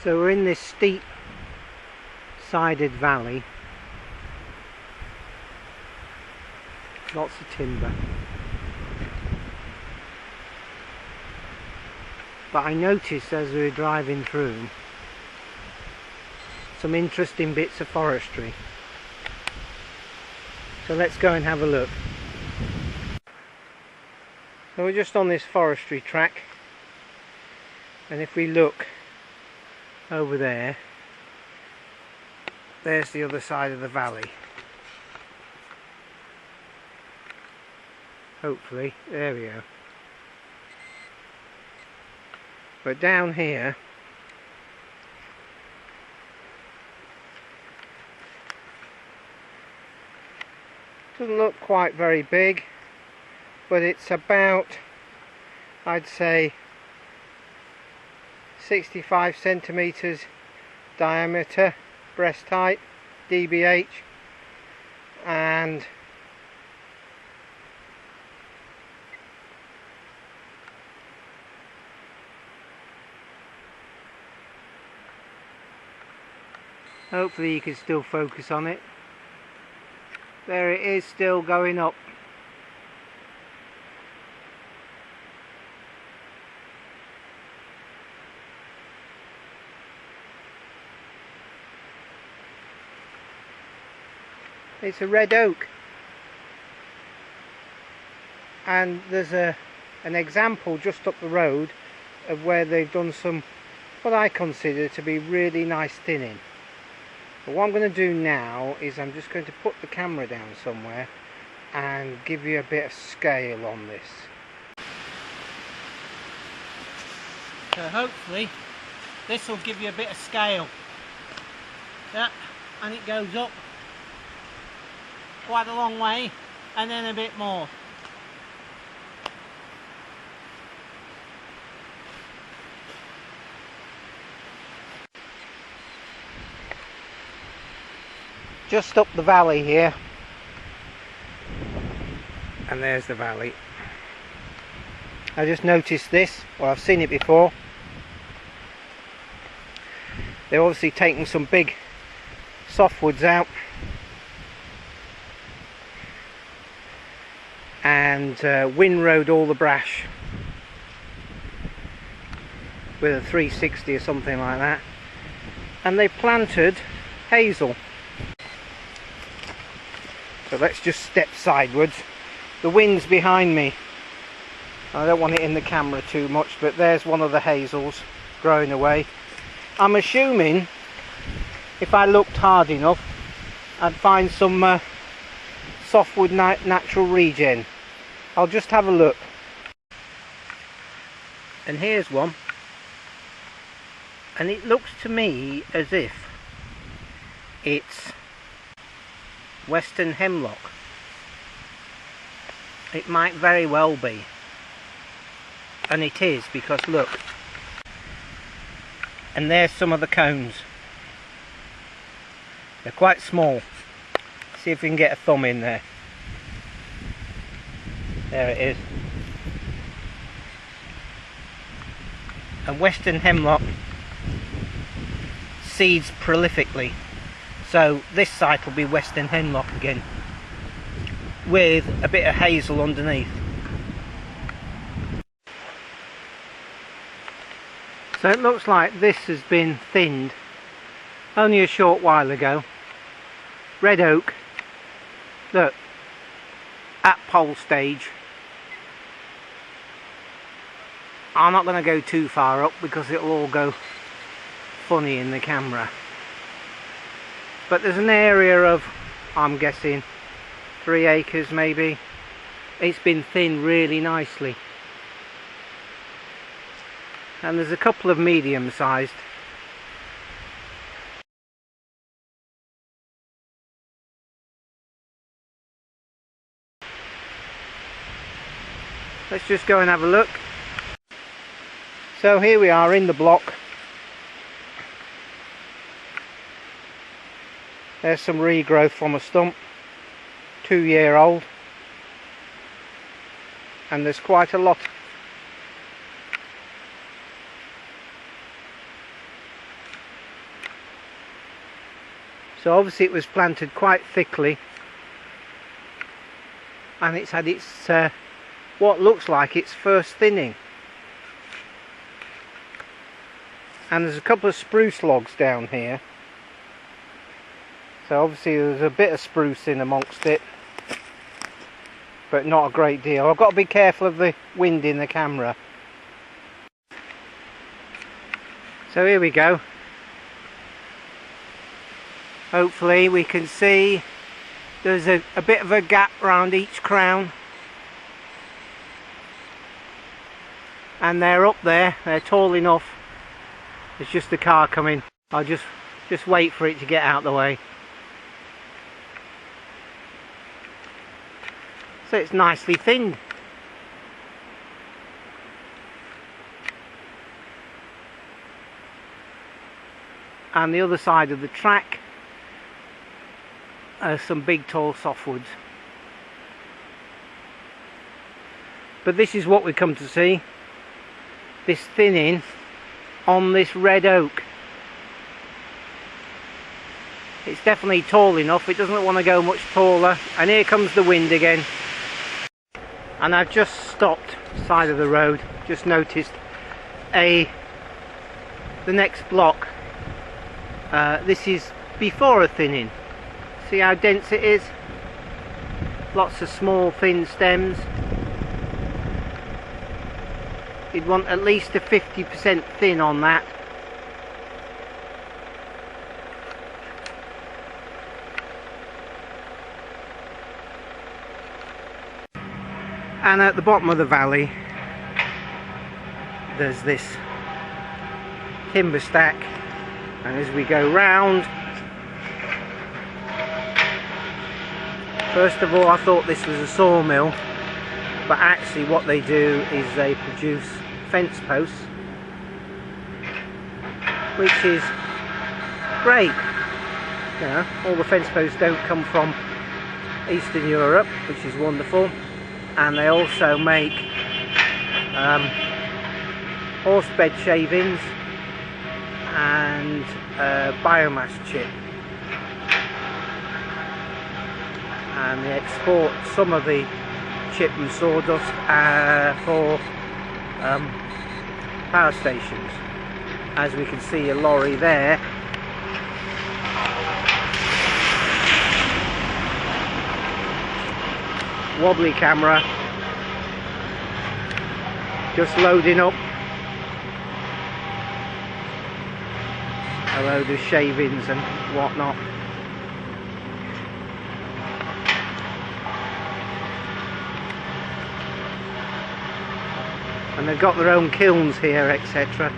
So we're in this steep sided valley, lots of timber, but I noticed as we were driving through some interesting bits of forestry, so let's go and have a look. So we're just on this forestry track, and if we look over there, there's the other side of the valley. Hopefully, there we go. But down here, doesn't look quite very big, but it's about, I'd say, 65 centimeters diameter, breast height, dBH, and hopefully you can still focus on it. There it is, still going up. It's a red oak, and there's an example just up the road of where they've done some, what I consider to be really nice thinning. But what I'm going to do now is I'm just going to put the camera down somewhere and give you a bit of scale on this. So hopefully this will give you a bit of scale. Yeah, and it goes up quite a long way, and then a bit more. Just up the valley here, and there's the valley. I just noticed this, well, I've seen it before. They're obviously taking some big softwoods out and windrowed all the brash with a 360 or something like that, and they planted hazel. So let's just step sideways. The wind's behind me. I don't want it in the camera too much, but there's one of the hazels growing away. I'm assuming if I looked hard enough I'd find some softwood natural regen. I'll just have a look. And here's one, and it looks to me as if it's western hemlock. It might very well be, and it is, because look, and there's some of the cones. They're quite small. See if we can get a thumb in there. There it is. And western hemlock seeds prolifically, so this site will be western hemlock again, with a bit of hazel underneath. So it looks like this has been thinned only a short while ago. Red oak, look, at pole stage. I'm not going to go too far up because it'll all go funny in the camera. But there's an area of, I'm guessing, 3 acres maybe. It's been thinned really nicely. And there's a couple of medium sized. Let's just go and have a look. So here we are in the block. There's some regrowth from a stump, 2-year-old, and there's quite a lot. So obviously it was planted quite thickly, and it's had its what looks like its first thinning. And there's a couple of spruce logs down here, so obviously there's a bit of spruce in amongst it, but not a great deal. I've got to be careful of the wind in the camera. So here we go. Hopefully we can see there's a bit of a gap around each crown, and they're up there, they're tall enough. There's just a car coming. I'll just wait for it to get out of the way. So it's nicely thinned. And the other side of the track are some big tall softwoods. But this is what we come to see. This thinning on this red oak. It's definitely tall enough. It doesn't want to go much taller. And here comes the wind again. And I've just stopped side of the road. Just noticed the next block. This is before a thinning. See how dense it is? Lots of small thin stems. You'd want at least a 50% thin on that. And at the bottom of the valley there's this timber stack, and as we go round, first of all I thought this was a sawmill, but actually what they do is they produce fence posts, which is great. You know, all the fence posts don't come from Eastern Europe, which is wonderful. And they also make horse bed shavings and biomass chip, and they export some of the chip and sawdust for power stations. As we can see, a lorry there. Wobbly camera, just loading up a load of shavings and whatnot. And they've got their own kilns here, etc.